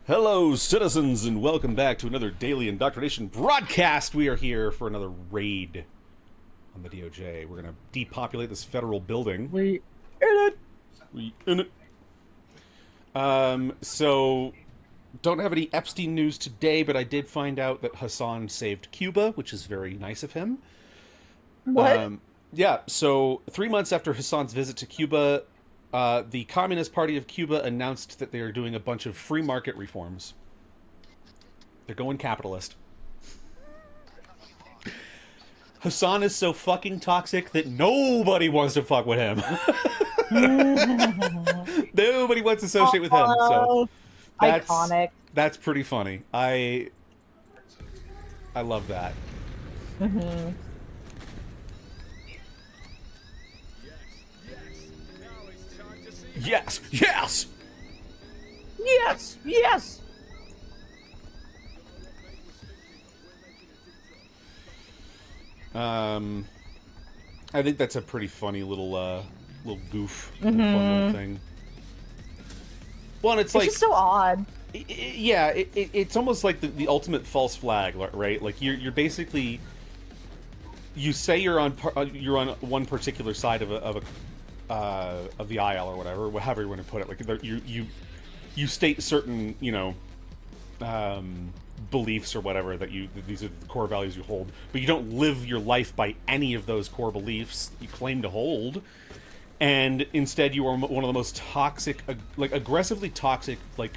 Hello, citizens, and welcome back to another Daily Indoctrination broadcast. We are here for another raid on the DOJ. We're going to depopulate this federal building. We in it. So, don't have any Epstein news today, but I did find out that Hassan saved Cuba, which is very nice of him. What? Yeah, so 3 months after Hassan's visit to Cuba, the Communist Party of Cuba announced that they are doing a bunch of free market reforms. They're going capitalist. Hassan is so fucking toxic that nobody wants to fuck with him. Nobody wants to associate with him. So iconic. That's pretty funny. I love that. Mm-hmm. Yes! Yes! Yes! Yes! I think that's a pretty funny little goof, fun little thing. Well, and it's like just so odd. It's almost like the ultimate false flag, right? Like you're basically, you say you're on one particular side of the aisle or whatever, however you want to put it. Like you state certain, beliefs or whatever that these are the core values you hold, but you don't live your life by any of those core beliefs you claim to hold, and instead you are one of the most toxic, like aggressively toxic, like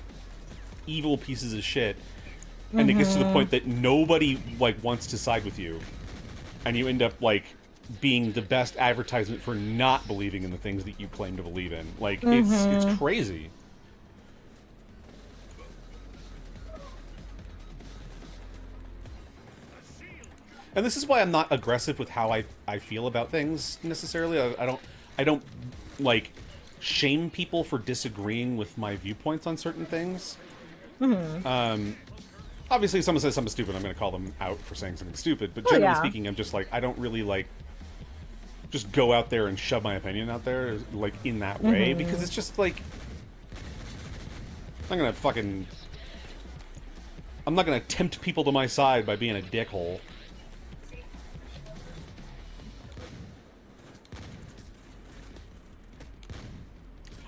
evil pieces of shit, and it gets to the point that nobody like wants to side with you, and you end up like being the best advertisement for not believing in the things that you claim to believe in. Like it's crazy. And this is why I'm not aggressive with how I feel about things necessarily. I don't like shame people for disagreeing with my viewpoints on certain things. Obviously, if someone says something stupid, I'm going to call them out for saying something stupid. But generally speaking, I'm just like, I don't really like just go out there and shove my opinion out there like in that way, because it's just like I'm not gonna tempt people to my side by being a dickhole.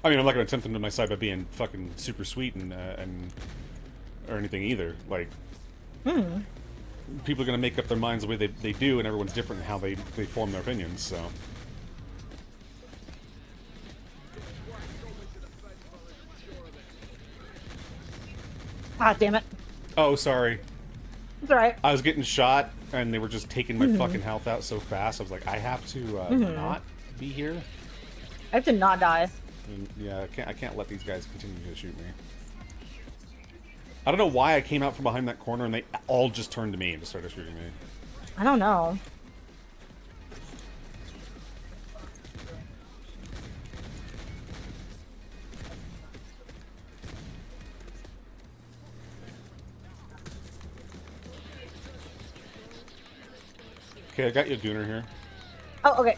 I mean, I'm not gonna tempt them to my side by being fucking super sweet and or anything either. Like, people are gonna make up their minds the way they do, and everyone's different in how they form their opinions. So. Ah, damn it. Oh, sorry. It's alright. I was getting shot, and they were just taking my fucking health out so fast. I was like, I have to not be here. I have to not die. And, yeah, I can't let these guys continue to shoot me. I don't know why I came out from behind that corner, and they all just turned to me and just started shooting me. I don't know. Okay, I got you a Gooner here. Oh, okay.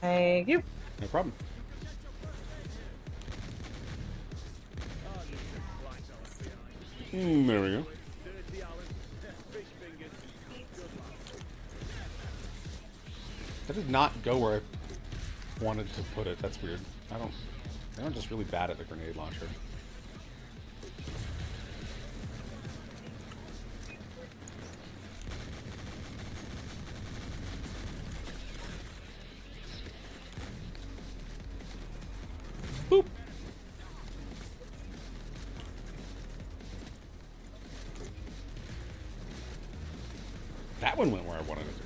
Thank you. No problem. There we go. That did not go where I wanted to put it. That's weird. I'm just really bad at the grenade launcher. Boop. That one went where I wanted it to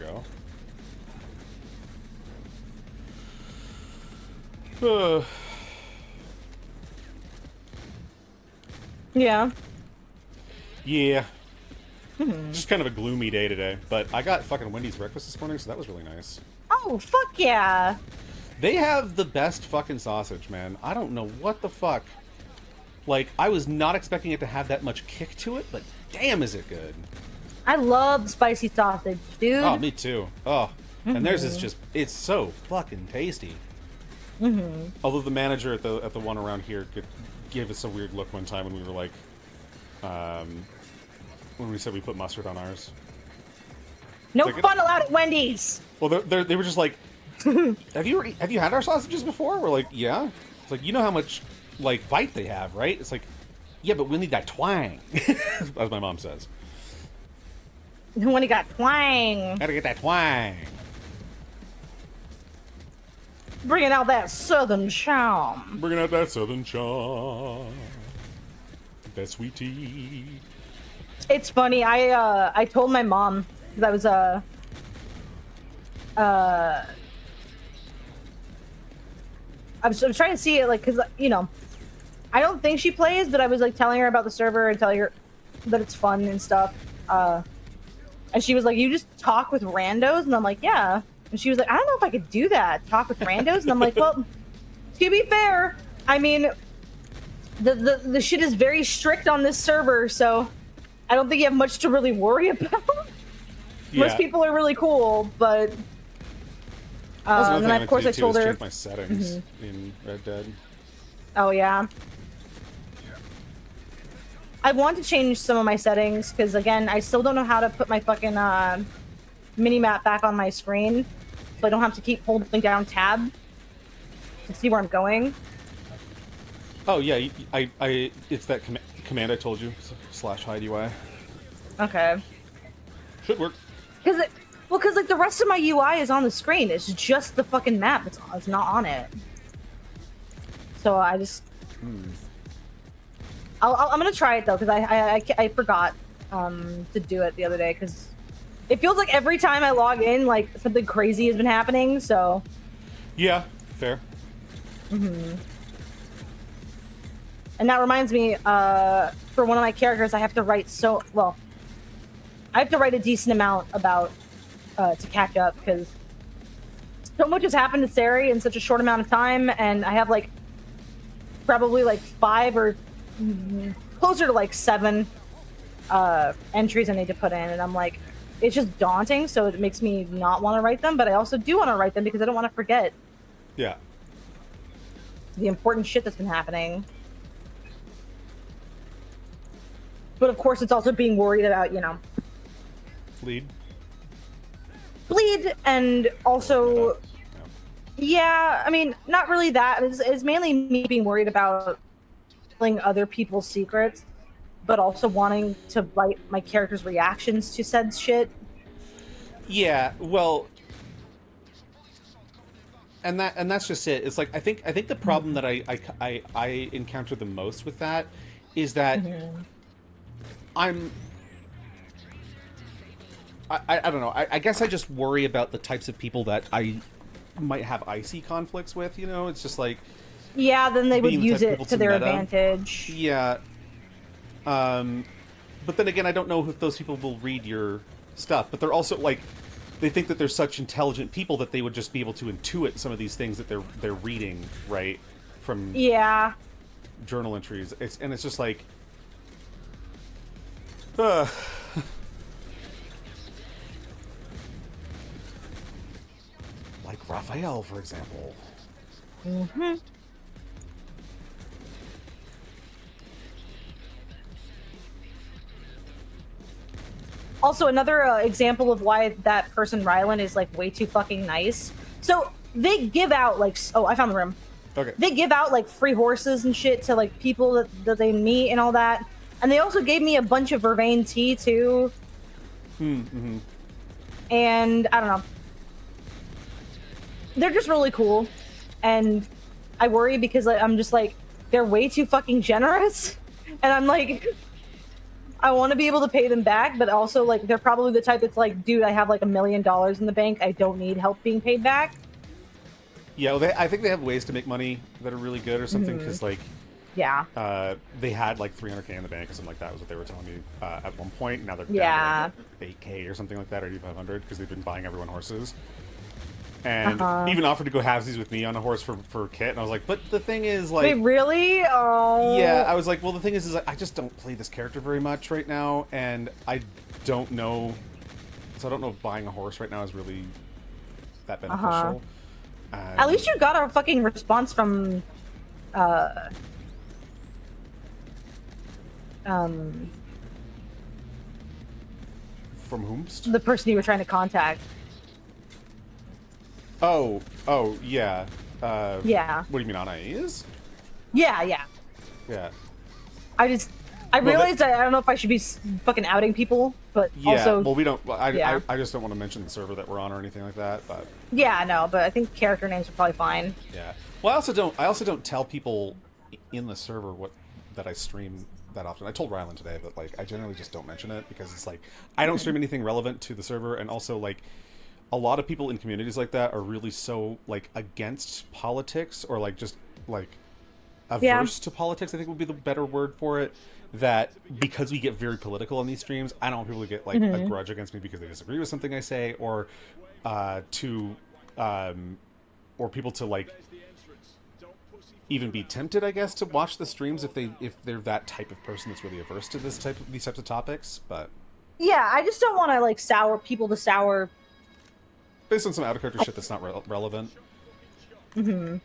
go. Yeah. Yeah. Just kind of a gloomy day today, but I got fucking Wendy's breakfast this morning, so that was really nice. Oh, fuck yeah. They have the best fucking sausage, man. I don't know what the fuck. Like, I was not expecting it to have that much kick to it, but damn is it good. I love spicy sausage, dude. Oh, me too. Oh, and theirs is just, it's so fucking tasty. Although the manager at the one around here gave us a weird look one time when we were like, when we said we put mustard on ours. No Like fun allowed at Wendy's. Well, they were just like, have you had our sausages before? We're like, yeah. It's like, you know how much like bite they have, right? It's like, yeah, but we need that twang, as my mom says. When he got twang, Gotta get that twang. bringing out that southern charm. Bringing out that southern charm, that sweet tea. It's funny. I told my mom because I was trying to see it, like, because, you know, I don't think she plays, but I was, like, telling her about the server and telling her that it's fun and stuff. And she was like, you just talk with randos? And I'm like, yeah. And she was like, I don't know if I could do that, talk with randos. And I'm like, well, to be fair, I mean, the shit is very strict on this server, so I don't think you have much to really worry about. Yeah. Most people are really cool, but... and then, of course, I told her... change my settings in Red Dead. Oh, yeah. I want to change some of my settings, because, again, I still don't know how to put my fucking mini-map back on my screen, so I don't have to keep holding down tab to see where I'm going. Oh, yeah, it's that command I told you, /hide UI. Okay. Should work. Because like, the rest of my UI is on the screen. It's just the fucking map. It's not on it. So I just... I'm gonna try it, though, because I forgot to do it the other day, because it feels like every time I log in, like, something crazy has been happening, so... Yeah, fair. And that reminds me, for one of my characters, I have to write I have to write a decent amount about, to catch up, because so much has happened to Sari in such a short amount of time, and I have, like, probably, like, 5 or closer to, like, 7 entries I need to put in, and I'm like, it's just daunting, so it makes me not want to write them, but I also do want to write them because I don't want to forget Yeah. the important shit that's been happening. But of course, it's also being worried about, you know, bleed, and also, yeah, I mean, not really that. It's mainly me being worried about telling other people's secrets, but also wanting to write my character's reactions to said shit. Yeah, well, and that's just it. It's like, I think the problem that I encounter the most with that is that I don't know. I guess I just worry about the types of people that I might have icy conflicts with, you know? It's just like... Yeah, then they would being the use type of it people to their meta. advantage. Yeah. But then again, I don't know if those people will read your stuff, but they're also, like, they think that they're such intelligent people that they would just be able to intuit some of these things that they're reading, right? From journal entries. It's just like... like Raphael, for example. Also, another example of why that person, Rylan, is, like, way too fucking nice. So, they give out, like... Oh, I found the room. Okay. They give out, like, free horses and shit to, like, people that they meet and all that. And they also gave me a bunch of vervain tea, too. And, I don't know. They're just really cool. And I worry because, like, I'm just like, they're way too fucking generous. And I'm like... I want to be able to pay them back, but also, like, they're probably the type that's like, dude, I have, like, $1 million in the bank. I don't need help being paid back. Yeah, well, I think they have ways to make money that are really good or something, because, like... Yeah. They had, like, 300K in the bank or something like that, was what they were telling me at one point. Now they're Yeah. down to, like, 8K or something like that, or 8,500, because they've been buying everyone horses. And even offered to go halvesies with me on a horse for Kit, and I was like, but the thing is, like... Wait, really? Oh. Yeah, I was like, well, the thing is I just don't play this character very much right now, and I don't know... So I don't know if buying a horse right now is really that beneficial. At least you got a fucking response from, uh, From whomst? the person you were trying to contact. Oh, yeah. Yeah. What do you mean, Anais? Yeah. Yeah. I realized I don't know if I should be fucking outing people, but Yeah, also... well, we don't... Yeah. I just don't want to mention the server that we're on or anything like that, but... Yeah, no, but I think character names are probably fine. Yeah. Well, I also don't tell people in the server that I stream that often. I told Rylan today, but, like, I generally just don't mention it, because it's like, I don't stream anything relevant to the server, and also, like, a lot of people in communities like that are really so, like, against politics, or, like, just, like, averse to politics, I think would be the better word for it, that because we get very political on these streams, I don't want people to get, like, a grudge against me because they disagree with something I say, or or people to, like, even be tempted, I guess, to watch the streams if they're that type of person that's really averse to these types of topics. But yeah, I just don't want to, like, sour people to sour based on some out of character shit that's not relevant. Because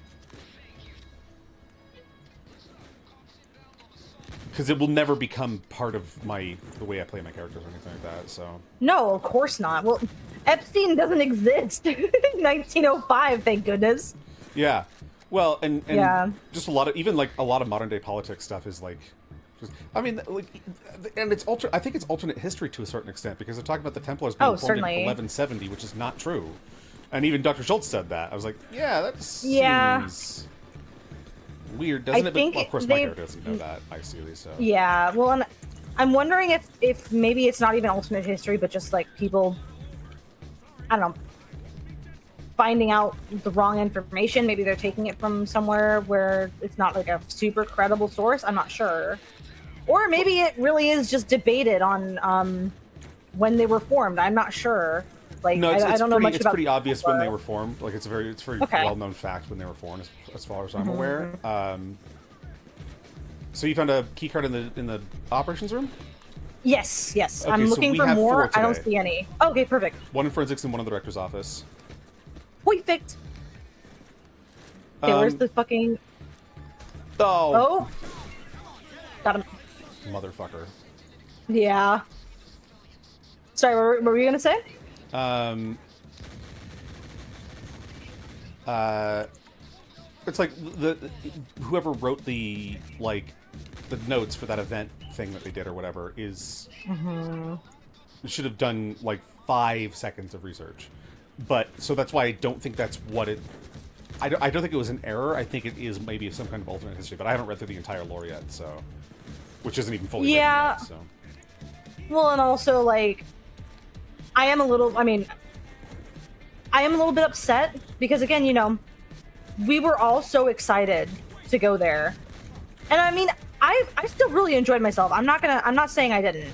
it will never become part of the way I play my characters or anything like that. So No, of course not. Well, Epstein doesn't exist. 1905, thank goodness. yeah, well, and Yeah. just a lot of modern day politics stuff is like, I mean, like, and it's I think it's alternate history to a certain extent, because they're talking about the Templars being formed in 1170, which is not true, and even Dr. Schultz said that. I was like, yeah, that seems weird, doesn't it? But, well, of course, my character doesn't know that, I see, so. Yeah, well, and I'm wondering if maybe it's not even alternate history, but just, like, people, I don't know, finding out the wrong information. Maybe they're taking it from somewhere where it's not, like, a super credible source. I'm not sure. Or maybe it really is just debated on when they were formed. I'm not sure. Like, no, I don't know much it's about pretty obvious when they were formed. Like, it's a very Okay. well-known fact when they were formed, as far as I'm aware. So you found a key card in the operations room? Yes. Okay, I'm so looking we for have more. 4 I don't today. see any. Okay, perfect. One in forensics and one in the director's office. Perfect. Okay, where's the fucking... Oh, Oh! Got him. motherfucker. Yeah. Sorry, what were you gonna say? It's like whoever wrote the notes for that event thing that they did or whatever should have done like 5 seconds of research. But so that's why I don't think that's what it. I don't think it was an error. I think it is maybe some kind of alternate history. But I haven't read through the entire lore yet, so which isn't even fully written yet, so. Well, and also, like, I am a little bit upset because, again, you know, we were all so excited to go there. And I mean, I still really enjoyed myself. I'm not saying I didn't.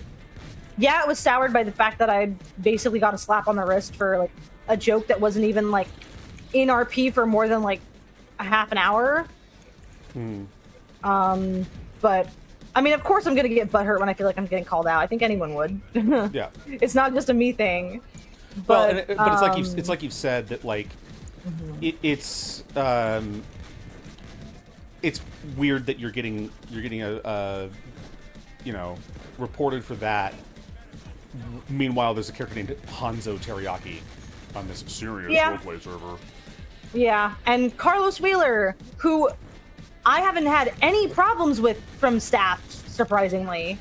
Yeah, it was soured by the fact that I basically got a slap on the wrist for, like, a joke that wasn't even, like, in RP for more than, like, a half an hour. But I mean, of course I'm gonna get butthurt when I feel like I'm getting called out. I think anyone would. Yeah. It's not just a me thing. But but it's like you've said that, like, it's weird that you're getting a you know, reported for that. Meanwhile, there's a character named Hanzo Teriyaki on this serious roleplay server. Yeah, and Carlos Wheeler, who I haven't had any problems with from staff, surprisingly.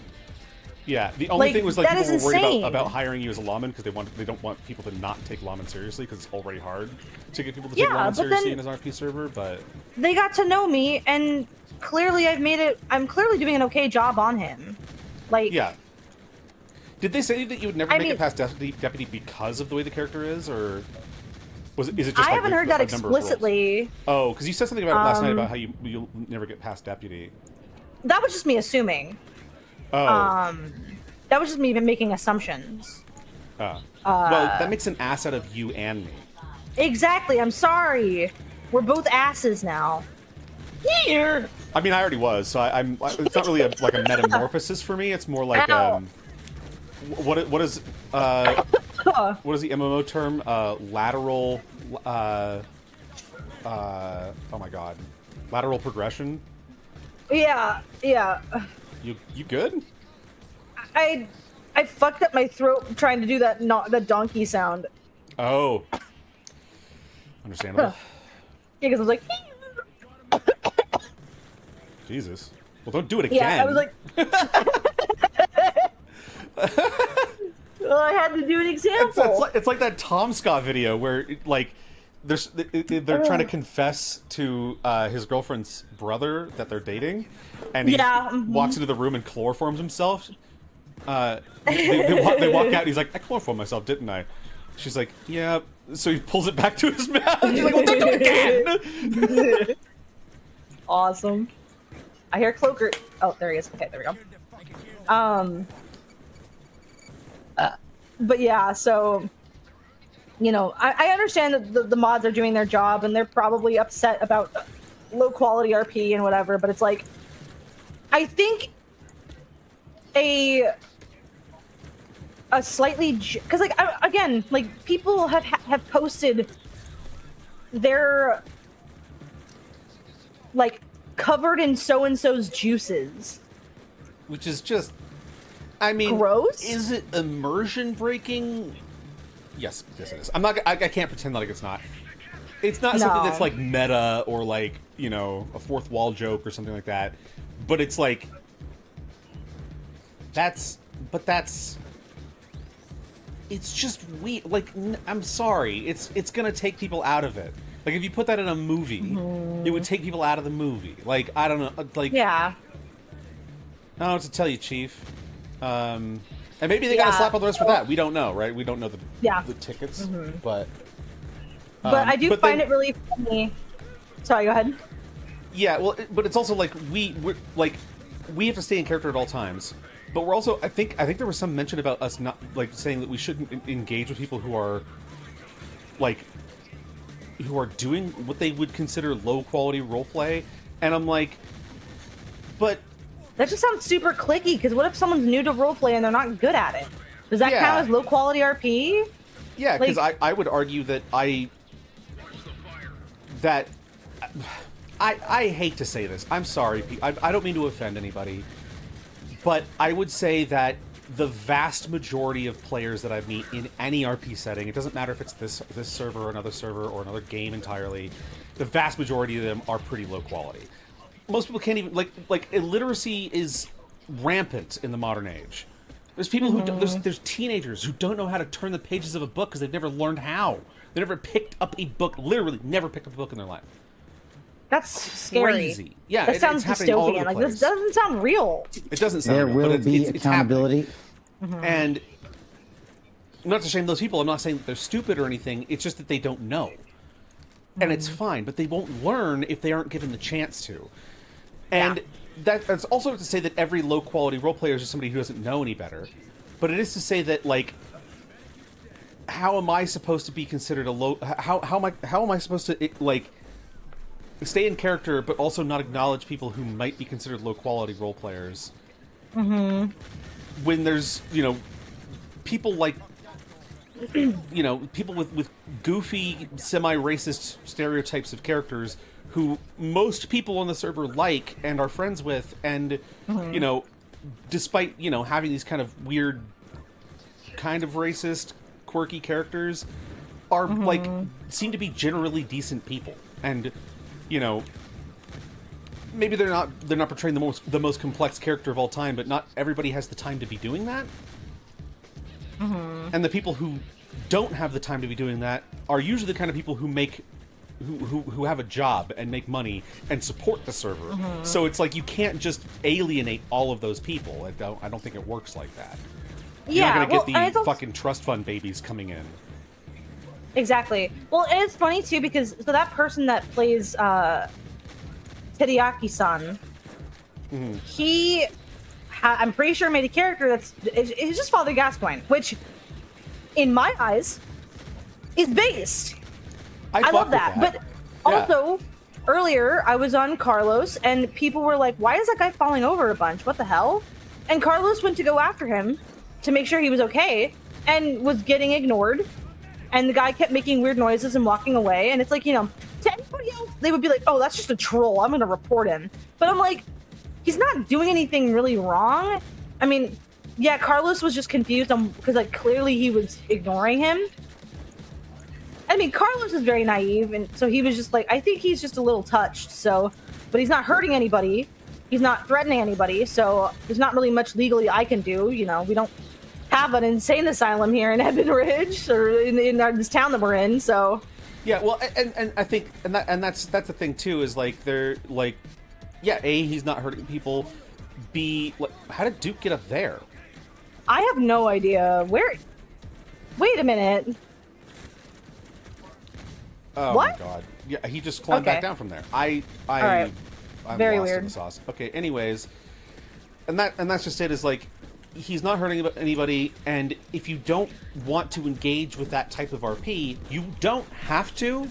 Yeah, the only thing was, like, that people is were worried insane. about hiring you as a lawman because they don't want people to not take lawman seriously, because it's already hard to get people to take lawman seriously in an RP server. But they got to know me, and clearly I'm clearly doing an okay job on him. Like, yeah. Did they say that you would never make it past deputy because of the way the character is, or is it just? I haven't heard that explicitly. Oh, because you said something about it last night about how you'll never get past deputy. That was just me assuming. Oh. That was just me even making assumptions. Well, that makes an ass out of you and me. Exactly. I'm sorry. We're both asses now. Here. I mean, I already was, so I'm. It's not really like a metamorphosis for me. It's more like what is the MMO term? Lateral. oh my god, lateral progression. Yeah, yeah. You good? I fucked up my throat trying to do that the donkey sound. Oh, understandable. Yeah, because I was like, Jesus. Well, don't do it again. yeah, I was like, well, I had to do an example. It's like that Tom Scott video where like they're trying to confess to his girlfriend's brother that they're dating, and he walks into the room and chloroforms himself. They walk out and he's like, I chloroformed myself, didn't I? She's like, yeah. So he pulls it back to his mouth. He's like, well, don't do it again. Awesome. I hear Cloaker. Oh, there he is. Okay, there we go. But yeah, so, you know, I understand that the mods are doing their job and they're probably upset about low quality RP and whatever, but it's like, I think a slightly, because like again, like people have posted their like covered in so and so's juices, which is just, I mean, gross. Is it immersion breaking? Yes, it is. I'm not. I can't pretend like it's not. It's not something that's like meta or like, you know, a fourth wall joke or something like that. But it's like that's. It's just weird. Like, I'm sorry. It's gonna take people out of it. Like, if you put that in a movie, it would take people out of the movie. Like, I don't know. Like, yeah. I don't know what to tell you, Chief. And maybe they got a slap on the wrist for that. We don't know, right? We don't know the tickets, but I do find it really funny. Sorry, go ahead. Yeah, well, but it's also like we have to stay in character at all times. But we're also, I think there was some mention about us not like saying that we shouldn't engage with people who are doing what they would consider low quality roleplay, and I'm like, but that just sounds super clicky. Because what if someone's new to roleplay and they're not good at it? Does that count as low quality RP? Yeah, because like, I would argue that I hate to say this. I'm sorry. I don't mean to offend anybody. But I would say that the vast majority of players that I meet in any RP setting, it doesn't matter if it's this server or another game entirely, the vast majority of them are pretty low quality. Most people can't even, like illiteracy is rampant in the modern age. There's people who there's teenagers who don't know how to turn the pages of a book because they've never learned how. They never picked up a book, literally never picked up a book in their life. That's scary. Crazy. Yeah, that sounds dystopian. Like, this doesn't sound real. It doesn't sound real. There will be accountability. And not to shame those people, I'm not saying that they're stupid or anything, it's just that they don't know. And it's fine, but they won't learn if they aren't given the chance to. And that's also to say that every low-quality role player is just somebody who doesn't know any better. But it is to say that, like, how am I supposed to be considered a low... How am I supposed to, like, stay in character, but also not acknowledge people who might be considered low-quality role players? When there's, you know, people like... you know, people with goofy, semi-racist stereotypes of characters who most people on the server like and are friends with, and, you know, despite, you know, having these kind of weird, kind of racist, quirky characters, are, like, seem to be generally decent people. And, you know, maybe they're not portraying the most complex character of all time, but not everybody has the time to be doing that. And the people who don't have the time to be doing that are usually the kind of people who who have a job and make money and support the server. So it's like you can't just alienate all of those people. I don't think it works like that. You're not gonna get the fucking trust fund babies coming in. Exactly. Well, and it's funny too because so that person that plays Teriyaki-san, he I'm pretty sure made a character it's just Father Gascoigne, which, in my eyes, is based. I love that. But also, earlier I was on Carlos, and people were like, "Why is that guy falling over a bunch? What the hell?" And Carlos went to go after him to make sure he was okay, and was getting ignored. And the guy kept making weird noises and walking away. And it's like, you know, to anybody else they would be like, oh, that's just a troll, I'm gonna report him. But I'm like, he's not doing anything really wrong. I mean, yeah, Carlos was just confused because like clearly he was ignoring him. I mean, Carlos is very naive, and so he was just like, I think he's just a little touched, so, but he's not hurting anybody. He's not threatening anybody, so there's not really much legally I can do. You know, we don't have an insane asylum here in Edmund Ridge or in this town that we're in, so. Yeah, well, and I think, and that's the thing too, is like they're like, yeah, A, he's not hurting people. B, like, how did Duke get up there? I have no idea. Where? Wait a minute. Oh what? My god! Yeah, he just climbed back down from there. I'm very lost weird. in the sauce. Okay, anyways, and that's just it. Is like, he's not hurting anybody, and if you don't want to engage with that type of RP, you don't have to.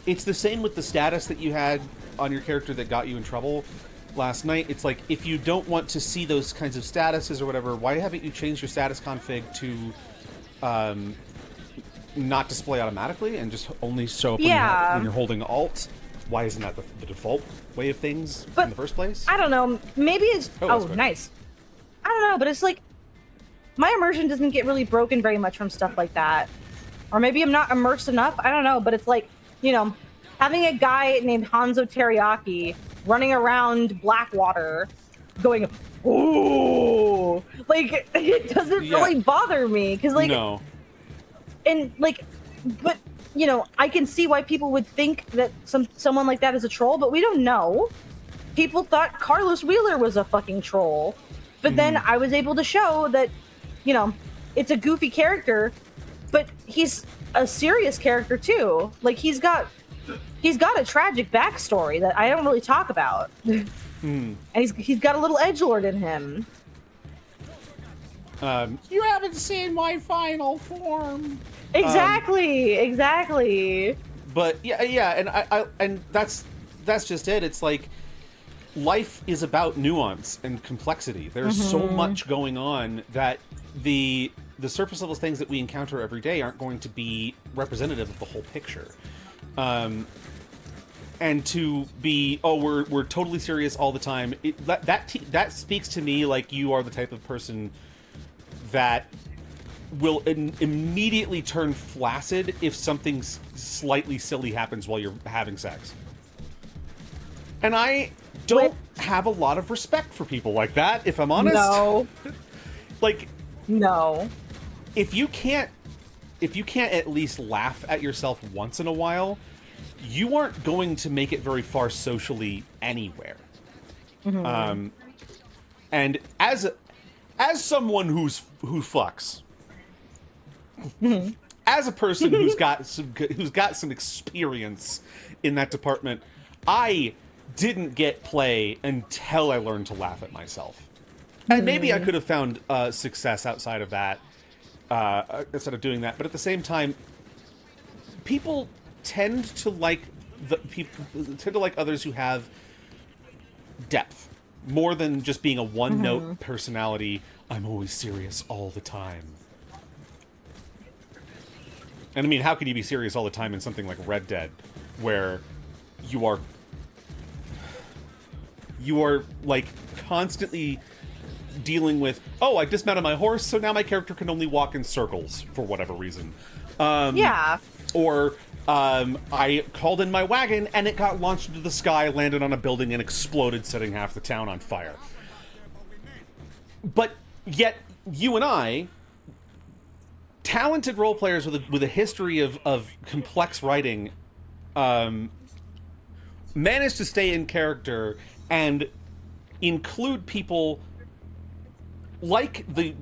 It's the same with the status that you had on your character that got you in trouble last night. It's like, if you don't want to see those kinds of statuses or whatever, why haven't you changed your status config to not display automatically and just only show up when you're holding Alt? Why isn't that the default way of things in the first place? I don't know. Maybe it's... Oh, nice. I don't know, but it's like, my immersion doesn't get really broken very much from stuff like that. Or maybe I'm not immersed enough. I don't know, but it's like, you know, having a guy named Hanzo Teriyaki running around Blackwater going, ooh, like, it doesn't really bother me. Because, like... No. And, like, but, you know, I can see why people would think that someone like that is a troll, but we don't know. People thought Carlos Wheeler was a fucking troll. But then I was able to show that, you know, it's a goofy character, but he's a serious character too. Like, he's got a tragic backstory that I don't really talk about. And he's got a little edgelord in him. You haven't seen my final form. Exactly. But yeah, and and that's just it. It's like, life is about nuance and complexity. There's so much going on that the surface level things that we encounter every day aren't going to be representative of the whole picture. And to be, oh, we're totally serious all the time. That speaks to me like you are the type of person that will immediately turn flaccid if something slightly silly happens while you're having sex. And I don't have a lot of respect for people like that, if I'm honest. No. Like, no. If you can't at least laugh at yourself once in a while, you aren't going to make it very far socially anywhere. And as someone who fucks, as a person who's got some experience in that department, I didn't get play until I learned to laugh at myself. And maybe I could have found success outside of that, instead of doing that. But at the same time, people tend to like others who have depth more than just being a one-note personality. I'm always serious all the time. And I mean, how can you be serious all the time in something like Red Dead, where you are like constantly dealing with, oh, I dismounted my horse, so now my character can only walk in circles for whatever reason. Or I called in my wagon and it got launched into the sky, landed on a building, and exploded, setting half the town on fire. But yet, you and I, talented role players with a history of complex writing, managed to stay in character and include people like the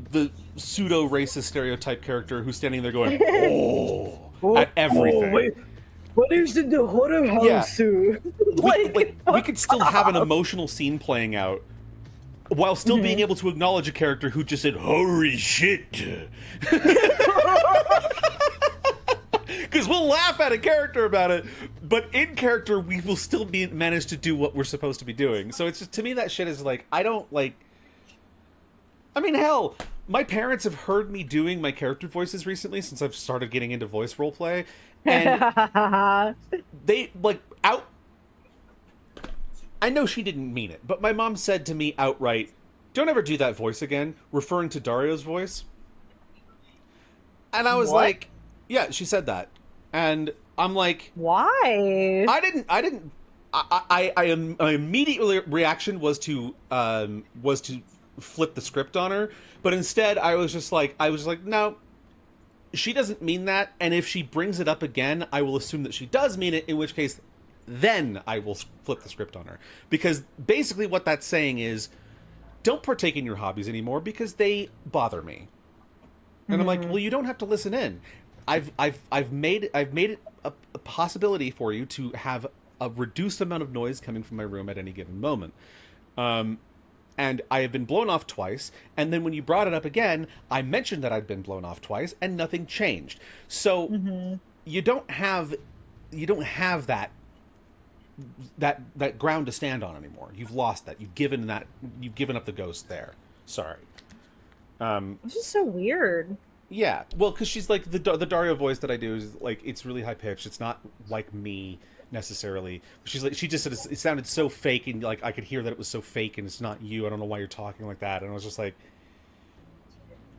pseudo-racist stereotype character who's standing there going, oh, at everything. Oh, wait. What is in the horror house? Yeah. We could still have an emotional scene playing out while still being able to acknowledge a character who just said, holy shit. Because we'll laugh at a character about it, but in character, we will still manage to do what we're supposed to be doing. So it's just, to me, that shit is like, I don't like... I mean, hell, My parents have heard me doing my character voices recently since I've started getting into voice roleplay, and they like out. I know she didn't mean it, but my mom said to me outright, "Don't ever do that voice again," referring to Dario's voice. And I was like, "Yeah," she said that, and I'm like, "Why?" I didn't. My immediate reaction was to flip the script on her, but instead I was like, no, she doesn't mean that, and if she brings it up again, I will assume that she does mean it, in which case, then I will flip the script on her. Because basically what that's saying is, don't partake in your hobbies anymore because they bother me. And I'm like, well, you don't have to listen in. I've made it a possibility for you to have a reduced amount of noise coming from my room at any given moment. And I have been blown off twice, and then when you brought it up again, I mentioned that I'd been blown off twice, and nothing changed. So you don't have that ground to stand on anymore. You've lost that. You've given up the ghost there. Sorry. This is so weird. Yeah, well, because she's like the Dario voice that I do is like it's really high pitched. It's not like me necessarily. She's like she just said it sounded so fake, and like I could hear that it was so fake, and it's not you. I don't know why you're talking like that. And I was just like,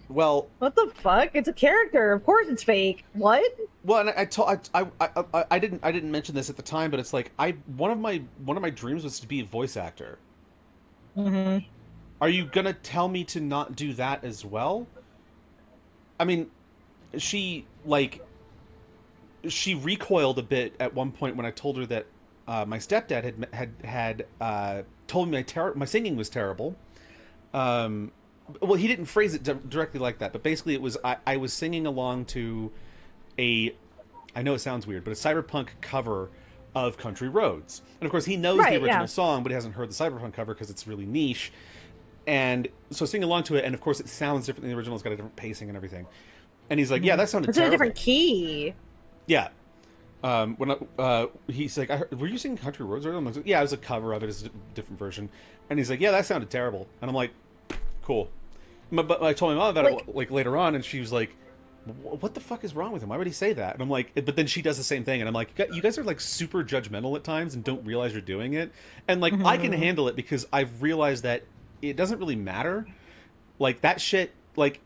well, what the fuck? It's a character. Of course it's fake. What? Well, and I didn't mention this at the time, but it's like one of my dreams was to be a voice actor. Mm-hmm. Are you gonna tell me to not do that as well? I mean, she recoiled a bit at one point when I told her that my stepdad had told me my singing was terrible. Well, he didn't phrase it directly like that, but basically it was I was singing along to I know it sounds weird, but a cyberpunk cover of Country Roads. And of course he knows the original song, but he hasn't heard the cyberpunk cover because it's really niche. And so singing along to it, and of course it sounds different than the original. It's got a different pacing and everything. And he's like, "Yeah, that sounded terrible." It's a different key. Yeah. He's like, "Were you singing Country Roads?" I'm like, "Yeah, it was a cover of it. It's a different version." And he's like, "Yeah, that sounded terrible." And I'm like, "Cool." But I told my mom about it like later on, and she was like, "What the fuck is wrong with him? Why would he say that?" And I'm like, but then she does the same thing, and I'm like, "You guys are like super judgmental at times and don't realize you're doing it." And like, I can handle it because I've realized that it doesn't really matter. Like that shit, like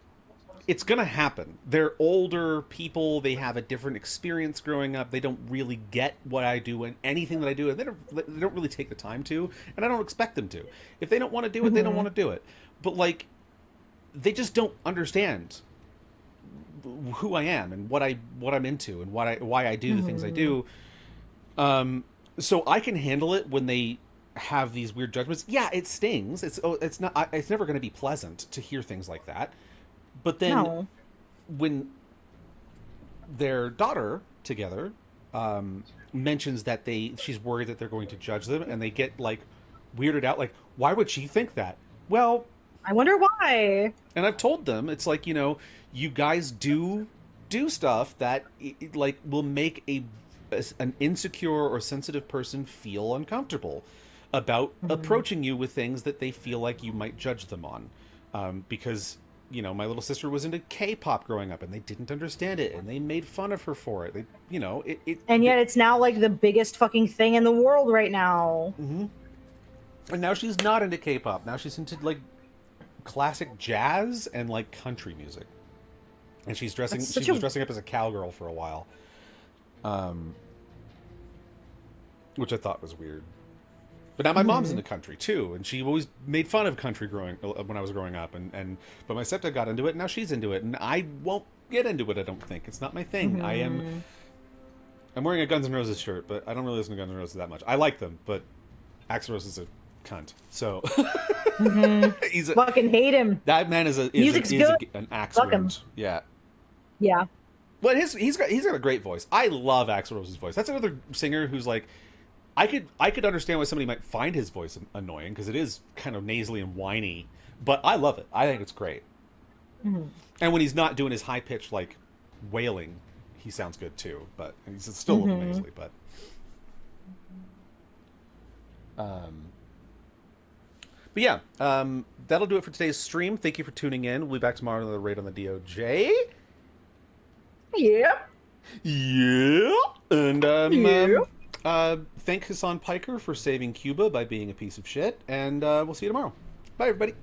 it's gonna happen. They're older people. They have a different experience growing up. They don't really get what I do and anything that I do. They don't really take the time to, and I don't expect them to. If they don't want to do it, they don't want to do it. But like, they just don't understand who I am and what I'm into and why I do the things I do. So I can handle it when they have these weird judgments. Yeah, it stings. It's never going to be pleasant to hear things like that. But then when their daughter together mentions that she's worried that they're going to judge them, and they get like weirded out, like, why would she think that? Well, I wonder why. And I've told them, it's like, you guys do stuff that like will make an insecure or sensitive person feel uncomfortable about approaching you with things that they feel like you might judge them on. Because, my little sister was into K-pop growing up, and they didn't understand it, and they made fun of her for it. And yet it's now like the biggest fucking thing in the world right now. Mm-hmm. And now she's not into K-pop. Now she's into like classic jazz and like country music. And she was dressing up as a cowgirl for a while. Which I thought was weird. But now my mom's into country too, and she always made fun of country when I was growing up, but my stepdad got into it, and now she's into it, and I won't get into it. I don't think it's not my thing. I'm wearing a Guns N' Roses shirt, but I don't really listen to Guns N' Roses that much. I like them, but Axl Rose is a cunt, so he's fucking hate him. That man is an Axl Rose. Yeah. But he's got a great voice. I love Axl Rose's voice. That's another singer who's like, I could understand why somebody might find his voice annoying, because it is kind of nasally and whiny, but I love it. I think it's great. And when he's not doing his high pitched like wailing, he sounds good too. But he's still a little nasally. But But yeah, that'll do it for today's stream. Thank you for tuning in. We'll be back tomorrow with another raid on the DOJ. Yeah. Yeah. And Yeah. thank Hassan Piker for saving Cuba by being a piece of shit. And we'll see you tomorrow. Bye, everybody.